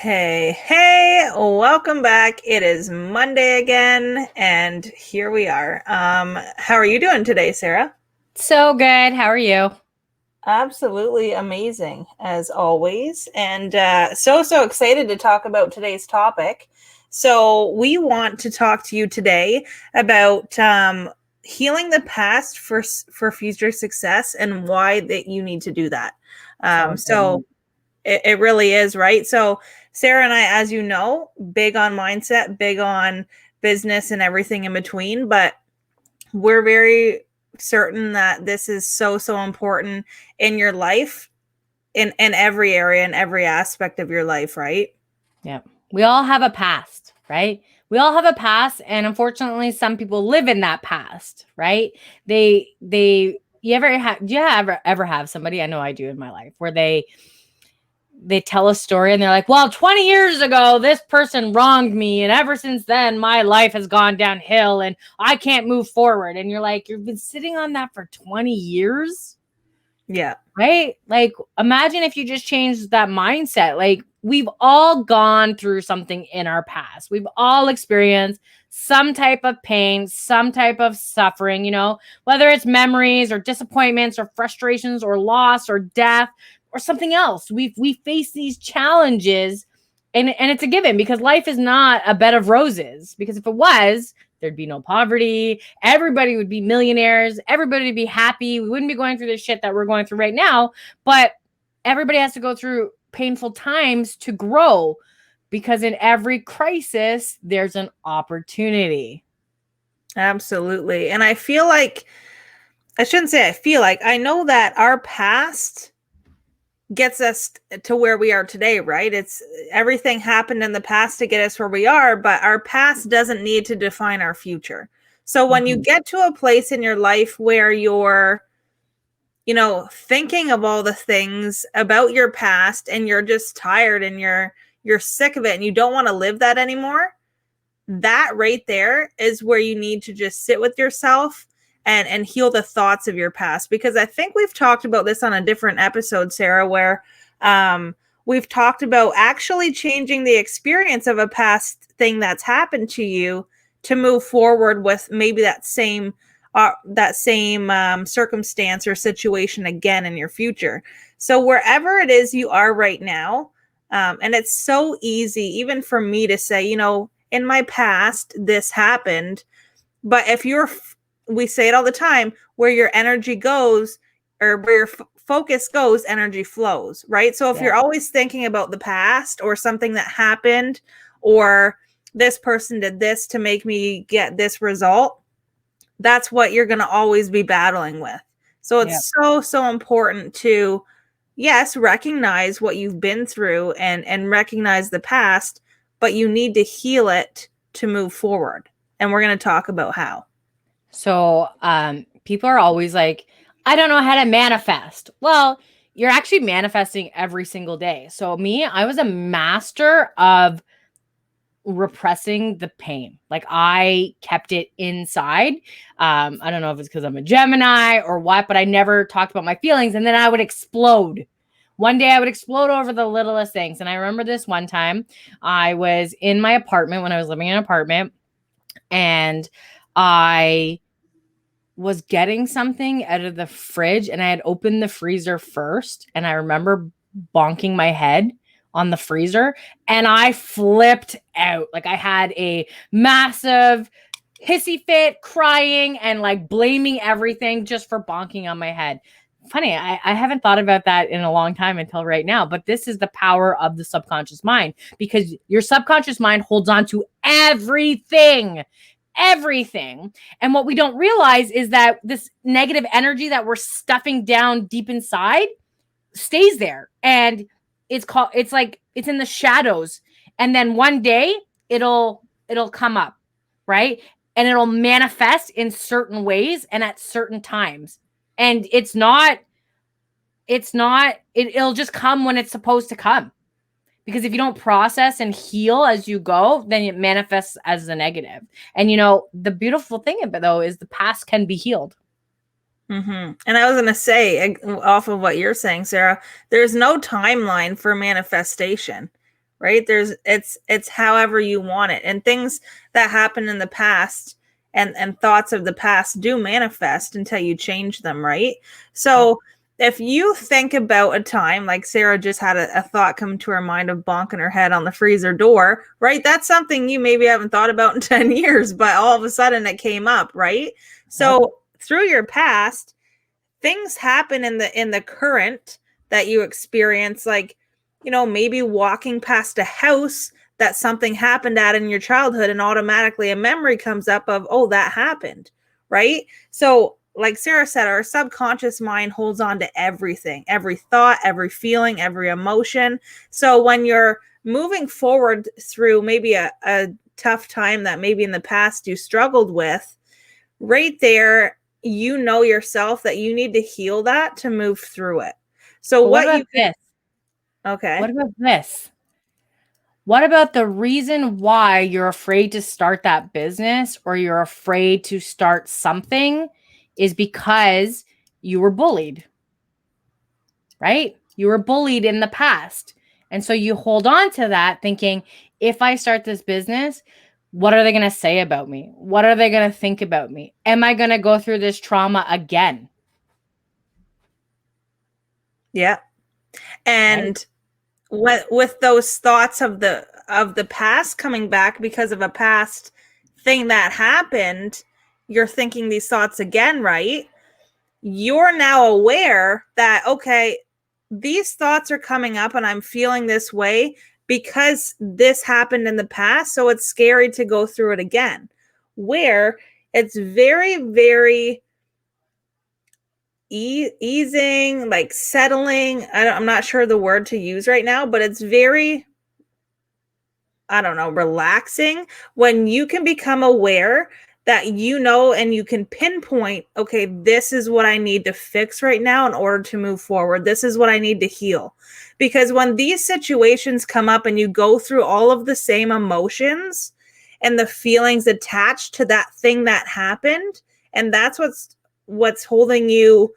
Hey, welcome back. It is Monday again, and here we are. How are you doing today, Sarah? So good. How are you? Absolutely amazing, as always. And so excited to talk about today's topic. So, we want to talk to you today about healing the past for future success and why that you need to do that. So So, good. it really is, right? So Sarah and I, as you know, big on mindset, big on business and everything in between, but we're very certain that this is so important in your life, in every area, in every aspect of your life, right? Yeah. We all have a past, right? We all have a past, and unfortunately some people live in that past, right? You ever have do you ever have somebody, I know I do in my life, where they tell a story and they're like, "Well, 20 years ago this person wronged me and ever since then my life has gone downhill and I can't move forward." And you're like, "You've been sitting on that for 20 years?" Yeah. Right? Like, imagine if you just changed that mindset. Like, we've all gone through something in our past. We've all experienced some type of pain, some type of suffering, whether it's memories or disappointments or frustrations or loss or death or something else. We face these challenges, and it's a given because life is not a bed of roses. Because if it was, there'd be no poverty. Everybody would be millionaires. Everybody would be happy. We wouldn't be going through the shit that we're going through right now. But everybody has to go through painful times to grow, because in every crisis, there's an opportunity. Absolutely. And I feel like, I shouldn't say I feel like, I know that our past gets us to where we are today, right? It's everything happened in the past to get us where we are, but our past doesn't need to define our future. So when you Mhm. get to a place in your life where you're, thinking of all the things about your past and you're just tired and you're sick of it and you don't want to live that anymore, that right there is where you need to just sit with yourself and heal the thoughts of your past, because I think we've talked about this on a different episode, Sarah, where we've talked about actually changing the experience of a past thing that's happened to you to move forward with maybe that same circumstance or situation again in your future. So wherever it is you are right now, and it's so easy even for me to say, in my past this happened, but if we say it all the time, where your energy goes, or where your focus goes, energy flows, right? So if Yeah. you're always thinking about the past or something that happened, or this person did this to make me get this result, that's what you're going to always be battling with. So Yeah. it's so important to, yes, recognize what you've been through and recognize the past, but you need to heal it to move forward. And we're going to talk about how. So, people are always like, "I don't know how to manifest." Well, you're actually manifesting every single day. So, me, I was a master of repressing the pain. Like, I kept it inside. I don't know if it's because I'm a Gemini or what, but I never talked about my feelings. And then I would explode. One day I would explode over the littlest things. And I remember this one time I was in my apartment when I was living in an apartment, and I was getting something out of the fridge, and I had opened the freezer first, and I remember bonking my head on the freezer, and I flipped out. Like, I had a massive hissy fit, crying and like blaming everything just for bonking on my head. Funny, I haven't thought about that in a long time until right now, but this is the power of the subconscious mind, because your subconscious mind holds on to everything. And what we don't realize is that this negative energy that we're stuffing down deep inside stays there. And it's like it's in the shadows. And then one day it'll come up, right? And it'll manifest in certain ways and at certain times. And it'll just come when it's supposed to come. Because if you don't process and heal as you go, then it manifests as a negative. And the beautiful thing about it, though, is the past can be healed. And I was going to say, off of what you're saying, Sarah, there's no timeline for manifestation, right? It's however you want it. And things that happen in the past and thoughts of the past do manifest until you change them, right? Yep. So if you think about a time like Sarah just had a thought come to her mind of bonking her head on the freezer door, right? That's something you maybe haven't thought about in 10 years, but all of a sudden it came up, right? Yep. So through your past, things happen in the current that you experience, like, you know, maybe walking past a house that something happened at in your childhood, and automatically a memory comes up of, oh, that happened, right? So like Sarah said, our subconscious mind holds on to everything, every thought, every feeling, every emotion. So when you're moving forward through maybe a tough time that maybe in the past you struggled with, right there, you know yourself that you need to heal that to move through it. So But what what about you could, this? okay. What about this? What about the reason why you're afraid to start that business or you're afraid to start something is because you were bullied, right? You were bullied in the past. And so you hold on to that thinking, if I start this business, what are they going to say about me? What are they going to think about me? Am I going to go through this trauma again? Yeah. Right? And with those thoughts of the past coming back because of a past thing that happened, you're thinking these thoughts again, right? You're now aware that, okay, these thoughts are coming up and I'm feeling this way because this happened in the past, so it's scary to go through it again. Where it's very, very easing, like settling. I'm not sure the word to use right now, but it's very, I don't know, relaxing when you can become aware that you know and you can pinpoint, okay, this is what I need to fix right now in order to move forward. This is what I need to heal. Because when these situations come up and you go through all of the same emotions and the feelings attached to that thing that happened, and that's what's holding you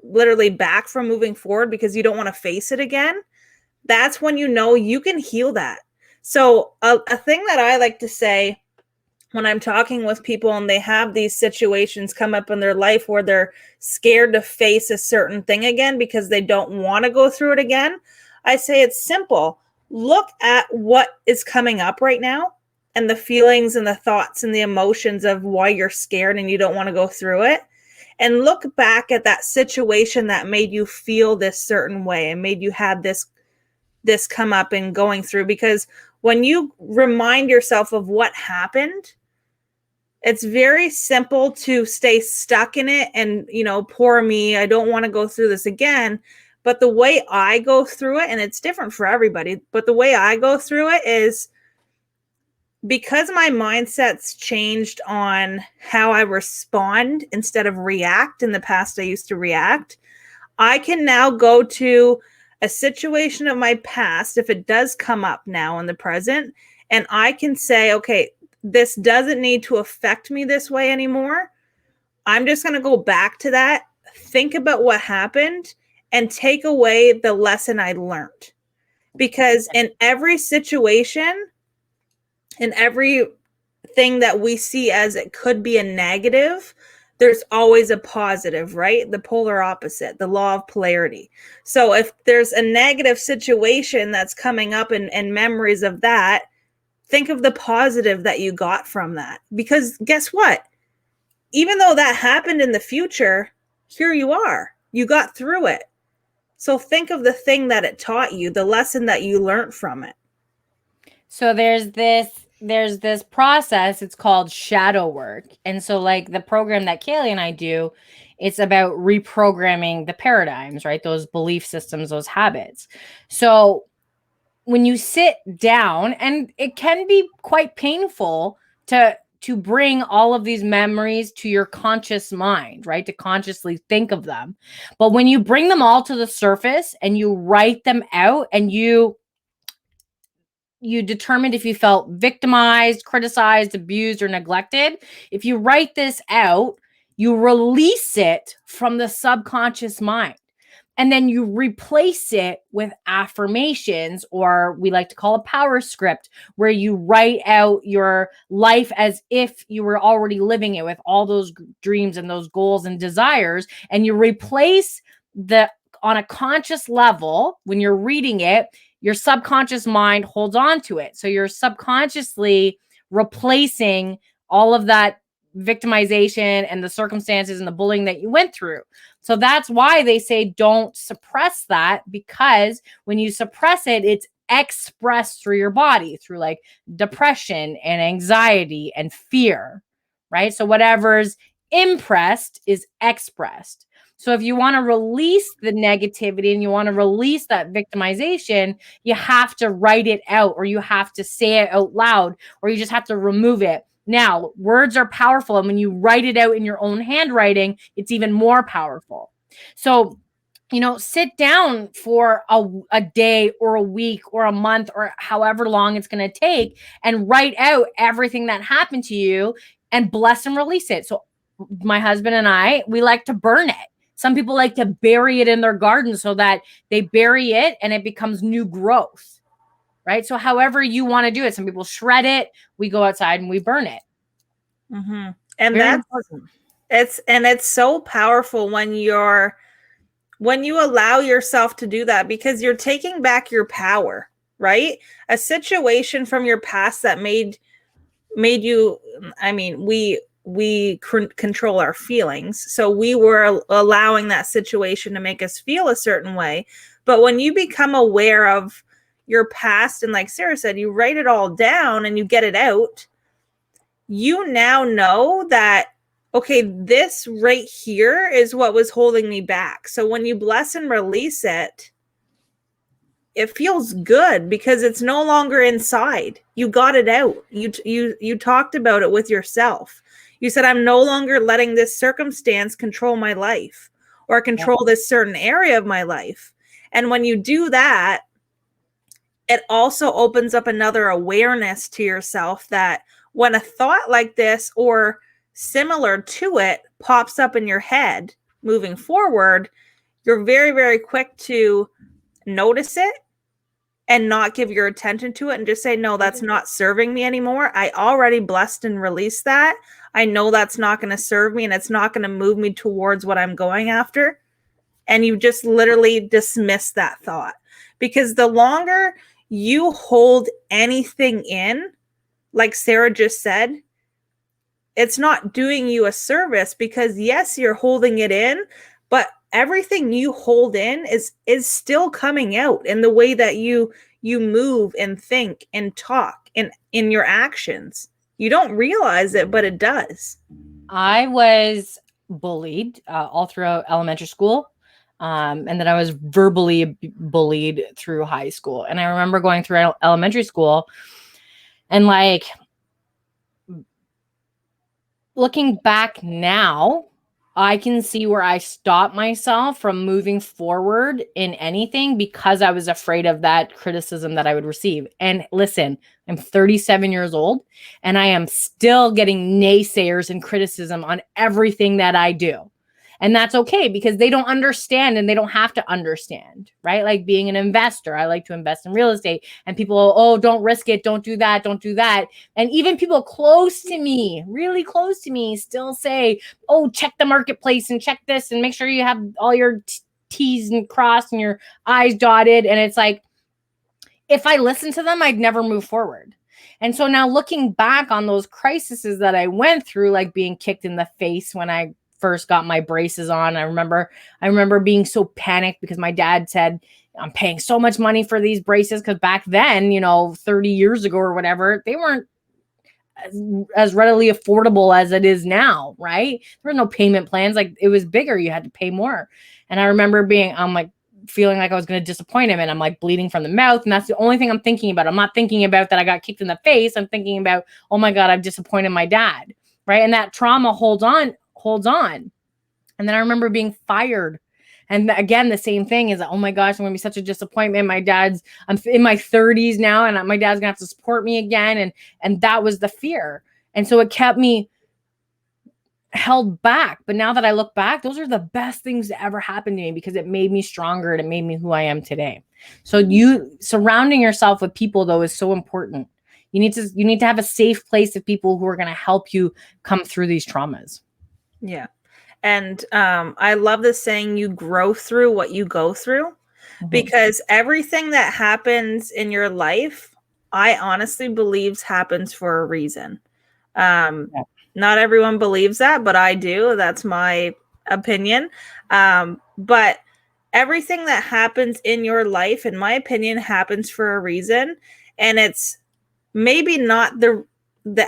literally back from moving forward because you don't want to face it again, that's when you know you can heal that. So, a thing that I like to say when I'm talking with people and they have these situations come up in their life where they're scared to face a certain thing again because they don't want to go through it again, I say it's simple. Look at what is coming up right now and the feelings and the thoughts and the emotions of why you're scared and you don't want to go through it. And look back at that situation that made you feel this certain way and made you have this come up and going through, because when you remind yourself of what happened, it's very simple to stay stuck in it and, you know, poor me, I don't want to go through this again. But the way I go through it, and it's different for everybody, but the way I go through it is because my mindset's changed on how I respond instead of react. In the past I used to react. I can now go to a situation of my past, if it does come up now in the present, and I can say, okay, this doesn't need to affect me this way anymore. I'm just going to go back to that, think about what happened, and take away the lesson I learned. Because in every situation, in every thing that we see as it could be a negative, there's always a positive, right? The polar opposite, the law of polarity. So if there's a negative situation that's coming up and memories of that, think of the positive that you got from that. Because guess what? Even though that happened in the future, here you are. You got through it. So think of the thing that it taught you, the lesson that you learned from it. So there's this process, it's called shadow work. And so like the program that Kaylee and I do, it's about reprogramming the paradigms, right? Those belief systems, those habits. So when you sit down, and it can be quite painful to bring all of these memories to your conscious mind, right? To consciously think of them. But when you bring them all to the surface and you write them out, and you determined if you felt victimized, criticized, abused, or neglected. If you write this out, you release it from the subconscious mind. And then you replace it with affirmations, or we like to call a power script, where you write out your life as if you were already living it with all those dreams and those goals and desires. And you replace on a conscious level, when you're reading it, your subconscious mind holds on to it. So you're subconsciously replacing all of that victimization and the circumstances and the bullying that you went through. So that's why they say don't suppress that, because when you suppress it, it's expressed through your body, through like depression and anxiety and fear, right? So whatever's impressed is expressed. So if you want to release the negativity and you want to release that victimization, you have to write it out, or you have to say it out loud, or you just have to remove it. Now, words are powerful, and when you write it out in your own handwriting, it's even more powerful. So, sit down for a day or a week or a month or however long it's going to take, and write out everything that happened to you and bless and release it. So my husband and I, we like to burn it. Some people like to bury it in their garden so that they bury it and it becomes new growth. Right? So however you want to do it, some people shred it, we go outside and we burn it. Mm-hmm. And Very that's important. it's so powerful when you allow yourself to do that, because you're taking back your power, right? A situation from your past that made you, I mean, we control our feelings. So we were allowing that situation to make us feel a certain way. But when you become aware of your past, and like Sarah said, you write it all down and you get it out, you now know that, okay, this right here is what was holding me back. So when you bless and release it, it feels good because it's no longer inside. You got it out. You talked about it with yourself. You said, I'm no longer letting this circumstance control my life or control this certain area of my life. And when you do that, it also opens up another awareness to yourself that when a thought like this or similar to it pops up in your head moving forward, you're very, very quick to notice it and not give your attention to it and just say, no, that's not serving me anymore. I already blessed and released that. I know that's not going to serve me and it's not going to move me towards what I'm going after. And you just literally dismiss that thought, because the longer you hold anything in, like Sarah just said, it's not doing you a service, because yes, you're holding it in, but everything you hold in is still coming out in the way that you move and think and talk and in your actions. You don't realize it, but it does. I was bullied all throughout elementary school. And then I was verbally bullied through high school. And I remember going through elementary school and like looking back now, I can see where I stopped myself from moving forward in anything because I was afraid of that criticism that I would receive. And listen, I'm 37 years old and I am still getting naysayers and criticism on everything that I do. And that's okay because they don't understand and they don't have to understand, right? Like being an investor, I like to invest in real estate and people, oh, don't risk it. Don't do that. Don't do that. And even people close to me, really close to me, still say, oh, check the marketplace and check this and make sure you have all your T's and crossed and your I's dotted. And it's like, if I listened to them, I'd never move forward. And so now looking back on those crises that I went through, like being kicked in the face when I first got my braces on. I remember being so panicked because my dad said, I'm paying so much money for these braces. Cause back then, 30 years ago or whatever, they weren't as readily affordable as it is now. Right. There were no payment plans. Like it was bigger. You had to pay more. And I remember feeling like I was going to disappoint him and I'm like bleeding from the mouth. And that's the only thing I'm thinking about. I'm not thinking about that I got kicked in the face. I'm thinking about, oh my God, I've disappointed my dad. Right. And that trauma holds on. And then I remember being fired. And again, the same thing is, oh my gosh, I'm going to be such a disappointment. I'm in my 30s now and my dad's going to have to support me again. And that was the fear. And so it kept me held back. But now that I look back, those are the best things that ever happened to me because it made me stronger and it made me who I am today. So you surrounding yourself with people though is so important. You need to have a safe place of people who are going to help you come through these traumas. Yeah. And I love this saying, you grow through what you go through, because everything that happens in your life, I honestly believes happens for a reason. Um, Yeah. Not everyone believes that, but I do. That's my opinion. But everything that happens in your life, in my opinion, happens for a reason. And it's maybe not the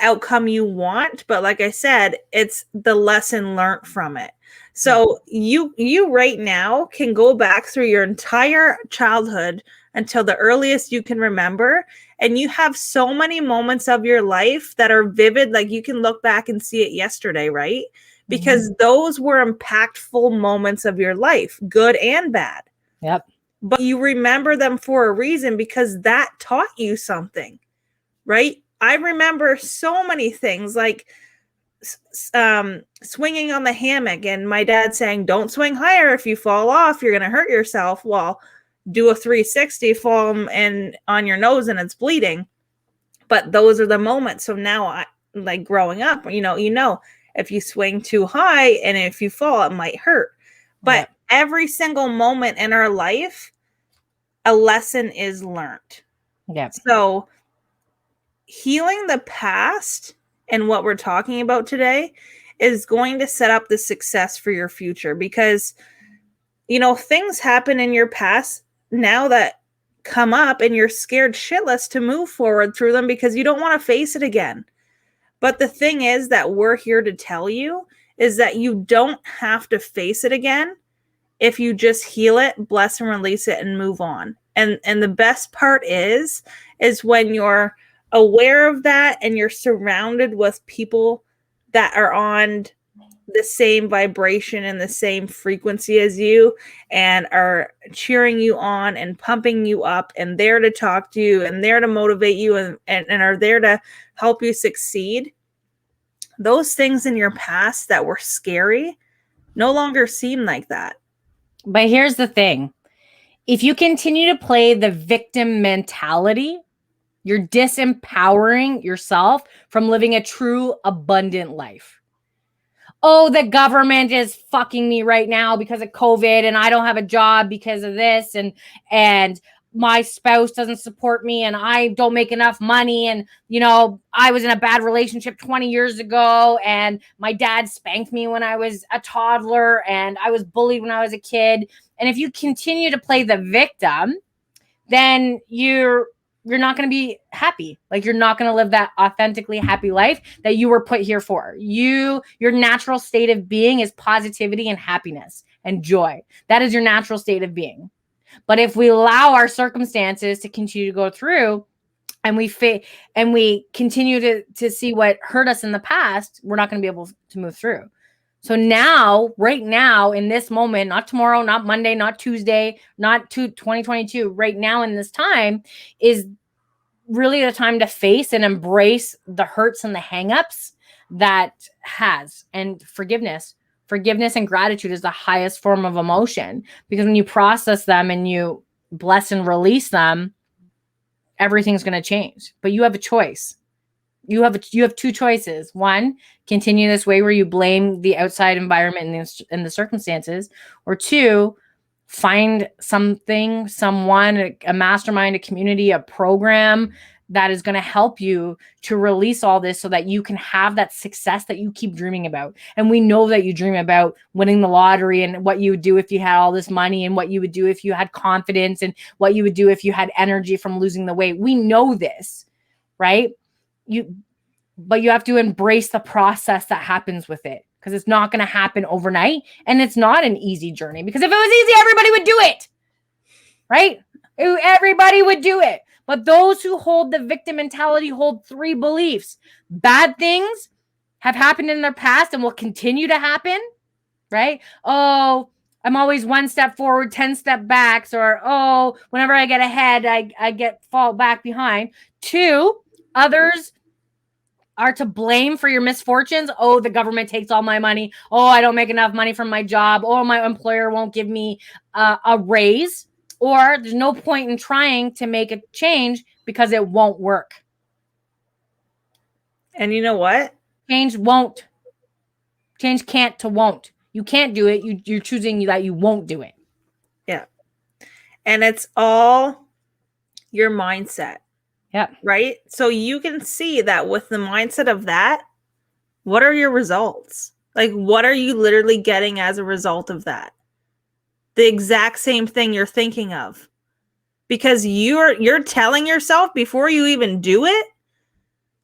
outcome you want, but like I said, it's the lesson learned from it. So you right now can go back through your entire childhood until the earliest you can remember, and you have so many moments of your life that are vivid, like you can look back and see it yesterday, right? Because those were impactful moments of your life, good and bad. Yep. But you remember them for a reason, because that taught you something, right? I remember so many things, like swinging on the hammock and my dad saying, don't swing higher. If you fall off, you're going to hurt yourself. Well, do a 360, fall and on your nose and it's bleeding. But those are the moments. So now I, like growing up, if you swing too high and if you fall, it might hurt. But every single moment in our life, a lesson is learned. Yep. So healing the past and what we're talking about today is going to set up the success for your future, because things happen in your past now that come up and you're scared shitless to move forward through them because you don't want to face it again. But the thing is that we're here to tell you is that you don't have to face it again if you just heal it, bless and release it, and move on. And the best part is when you're aware of that and you're surrounded with people that are on the same vibration and the same frequency as you and are cheering you on and pumping you up and there to talk to you and there to motivate you and are there to help you succeed. Those things in your past that were scary no longer seem like that. But here's the thing. If you continue to play the victim mentality, you're disempowering yourself from living a true abundant life. Oh, the government is fucking me right now because of COVID and I don't have a job because of this and my spouse doesn't support me and I don't make enough money and I was in a bad relationship 20 years ago and my dad spanked me when I was a toddler and I was bullied when I was a kid. And if you continue to play the victim, then you're not going to be happy. Like you're not going to live that authentically happy life that you were put here for. Your natural state of being is positivity and happiness and joy. That is your natural state of being. But if we allow our circumstances to continue to go through and we continue to see what hurt us in the past, we're not going to be able to move through. So now, right now, in this moment, not tomorrow, not Monday, not Tuesday, not 2022, right now in this time is really the time to face and embrace the hurts and the hangups that has. And forgiveness and gratitude is the highest form of emotion, because when you process them and you bless and release them, everything's going to change. But you have a choice. You have two choices. One, continue this way where you blame the outside environment and the circumstances, or two, find something, someone, a mastermind, a community, a program that is going to help you to release all this so that you can have that success that you keep dreaming about. And we know that you dream about winning the lottery and what you would do if you had all this money and what you would do if you had confidence and what you would do if you had energy from losing the weight. We know this, right? But you have to embrace the process that happens with it, because it's not going to happen overnight and it's not an easy journey, because if it was easy, everybody would do it, right? Everybody would do it. But those who hold the victim mentality hold three beliefs. Bad things have happened in their past and will continue to happen, right? Oh, I'm always one step forward, 10 step backs, or, oh, whenever I get ahead, I fall back behind. Two, others are to blame for your misfortunes. Oh, the government takes all my money. Oh, I don't make enough money from my job. Oh, my employer won't give me a raise. Or there's no point in trying to make a change because it won't work. And you know what? Change won't. Change can't to won't. You can't do it. You're choosing that you won't do it. Yeah. And it's all your mindset. Yep. Right? So you can see that with the mindset of that, what are your results? Like, what are you literally getting as a result of that? The exact same thing you're thinking of. Because you're telling yourself before you even do it,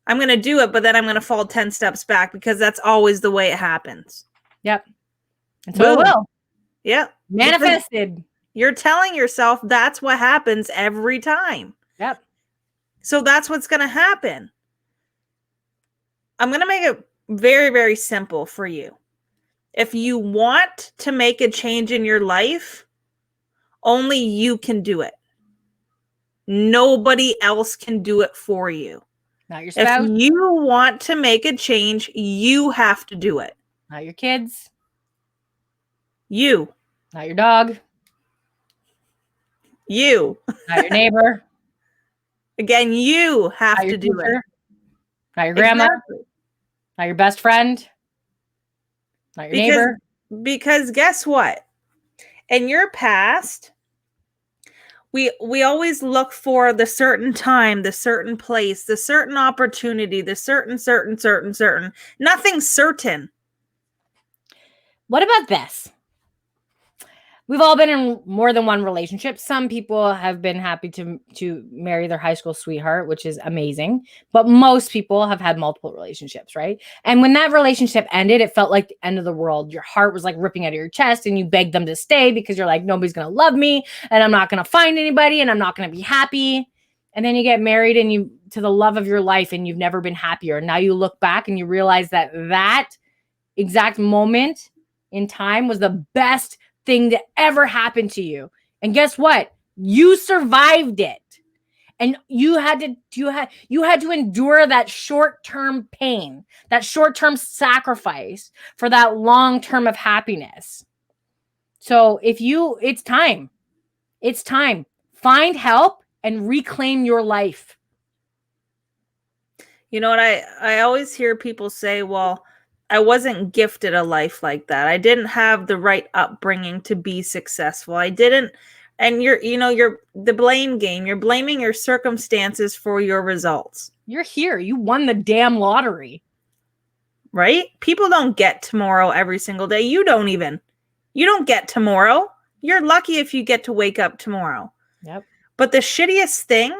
I'm going to do it, but then I'm going to fall 10 steps back because that's always the way it happens. Yep. And so it will. Yep. Manifested. You're telling yourself that's what happens every time. Yep. So that's what's going to happen. I'm going to make it very, very simple for you. If you want to make a change in your life, only you can do it. Nobody else can do it for you. Not your spouse. If you want to make a change, you have to do it. Not your kids. You. Not your dog. You. Not your neighbor. Again, you have to do it. Not your grandma. Exactly. Not your best friend. Not your neighbor. Because guess what? In your past, we always look for the certain time, the certain place, the certain opportunity, the certain. Nothing's certain. What about this? We've all been in more than one relationship. Some people have been happy to marry their high school sweetheart, which is amazing. But most people have had multiple relationships, right? And when that relationship ended, it felt like the end of the world. Your heart was like ripping out of your chest and you begged them to stay because you're like, nobody's going to love me and I'm not going to find anybody and I'm not going to be happy. And then you get married and you to the love of your life and you've never been happier. Now you look back and you realize that that exact moment in time was the best thing that ever happened to you. And guess what? You survived it. And you had to endure that short-term pain, that short-term sacrifice for that long term of happiness. So it's time. It's time. Find help and reclaim your life. You know what? I always hear people say, well, I wasn't gifted a life like that. I didn't have the right upbringing to be successful. I didn't. And you're the blame game. You're blaming your circumstances for your results. You're here. You won the damn lottery. Right? People don't get tomorrow every single day. You don't get tomorrow. You're lucky if you get to wake up tomorrow. Yep. But the shittiest thing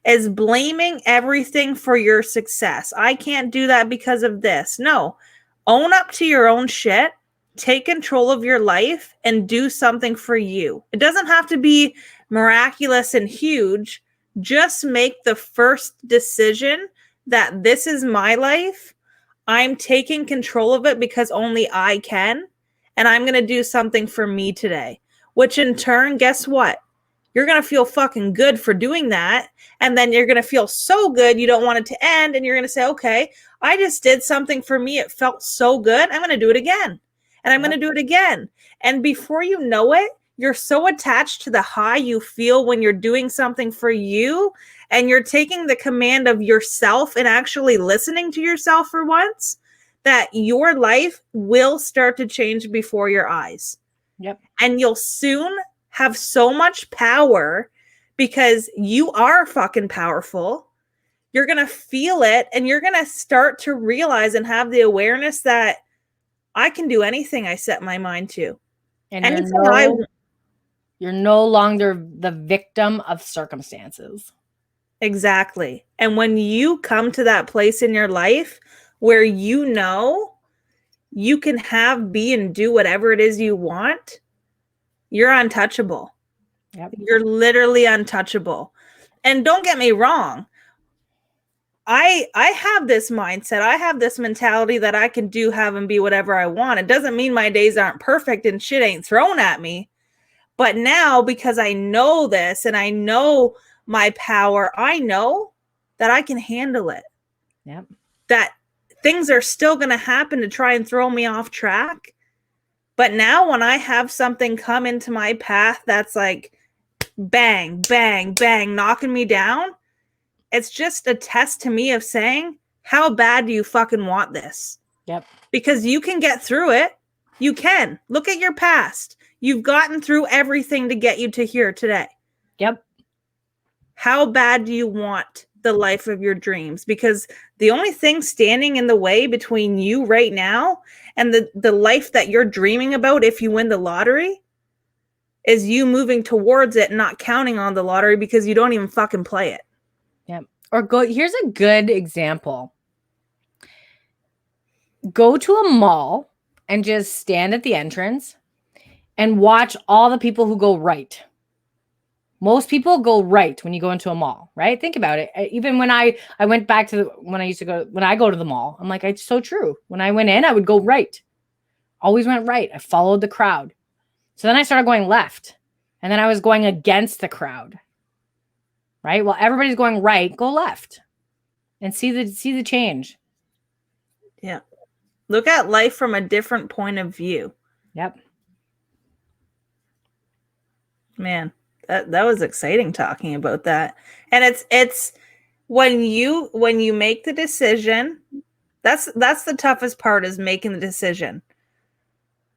is blaming everything for your success. I can't do that because of this. No. Own up to your own shit, take control of your life, and do something for you. It doesn't have to be miraculous and huge. Just make the first decision that this is my life. I'm taking control of it because only I can. And I'm going to do something for me today. Which in turn, guess what? You're going to feel fucking good for doing that. And then you're going to feel so good you don't want it to end. And you're going to say, okay, I just did something for me. It felt so good. I'm going to do it again. And I'm going to do it again. And before you know it, you're so attached to the high you feel when you're doing something for you. And you're taking the command of yourself and actually listening to yourself for once, that your life will start to change before your eyes. Yep. And you'll soon have so much power because you are fucking powerful. You're going to feel it and you're going to start to realize and have the awareness that I can do anything I set my mind to. And you're no longer the victim of circumstances. Exactly. And when you come to that place in your life where you know you can have, be, and do whatever it is you want, you're untouchable. Yep. You're literally untouchable. And don't get me wrong. I have this mindset. I have this mentality that I can do, have, and be whatever I want. It doesn't mean my days aren't perfect and shit ain't thrown at me. But now, because I know this and I know my power, I know that I can handle it. Yep. that things are still going to happen to try and throw me off track. But now when I have something come into my path that's like bang, bang, bang, knocking me down, it's just a test to me of saying, how bad do you fucking want this? Yep. Because you can get through it. You can. Look at your past. You've gotten through everything to get you to here today. Yep. How bad do you want the life of your dreams? Because the only thing standing in the way between you right now and the life that you're dreaming about if you win the lottery is you moving towards it and not counting on the lottery because you don't even fucking play it. Yep. Or here's a good example. Go to a mall and just stand at the entrance and watch all the people who go right. Most people go right when you go into a mall, right? Think about it. Even when I went back to when I go to the mall, I'm like, it's so true. When I went in, I would go right. Always went right. I followed the crowd. So then I started going left. And then I was going against the crowd. Right? Well, everybody's going right, go left. And see the change. Yeah. Look at life from a different point of view. Yep. Man, that was exciting talking about that. And it's when you make the decision, that's the toughest part, is making the decision.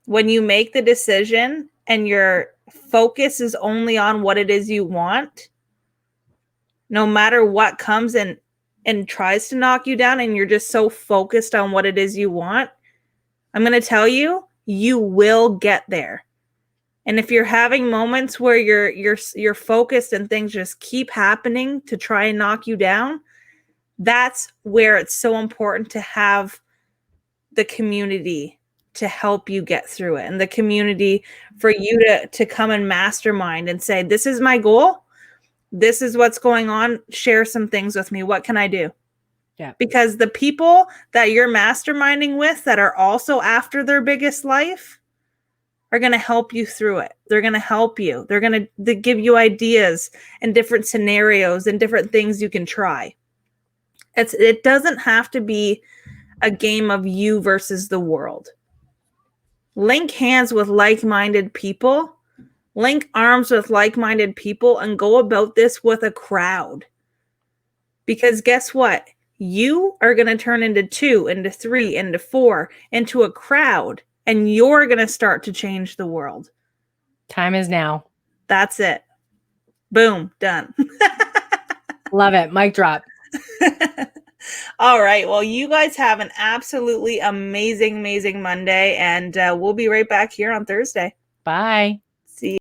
When you make the decision and your focus is only on what it is you want, no matter what comes and tries to knock you down, and you're just so focused on what it is you want, I'm going to tell you, you will get there. And if you're having moments where you're focused and things just keep happening to try and knock you down, that's where it's so important to have the community to help you get through it, and the community for you to come and mastermind and say, this is my goal. This is what's going on. Share some things with me. What can I do? Yeah. Because the people that you're masterminding with that are also after their biggest life are going to help you through it. They're going to help you. They're going to give you ideas and different scenarios and different things you can try. It doesn't have to be a game of you versus the world. Link hands with like-minded people. Link arms with like-minded people and go about this with a crowd. Because guess what? You are going to turn into 2, into 3, into 4, into a crowd. And you're going to start to change the world. Time is now. That's it. Boom. Done. Love it. Mic drop. All right. Well, you guys have an absolutely amazing, amazing Monday. And we'll be right back here on Thursday. Bye. See you.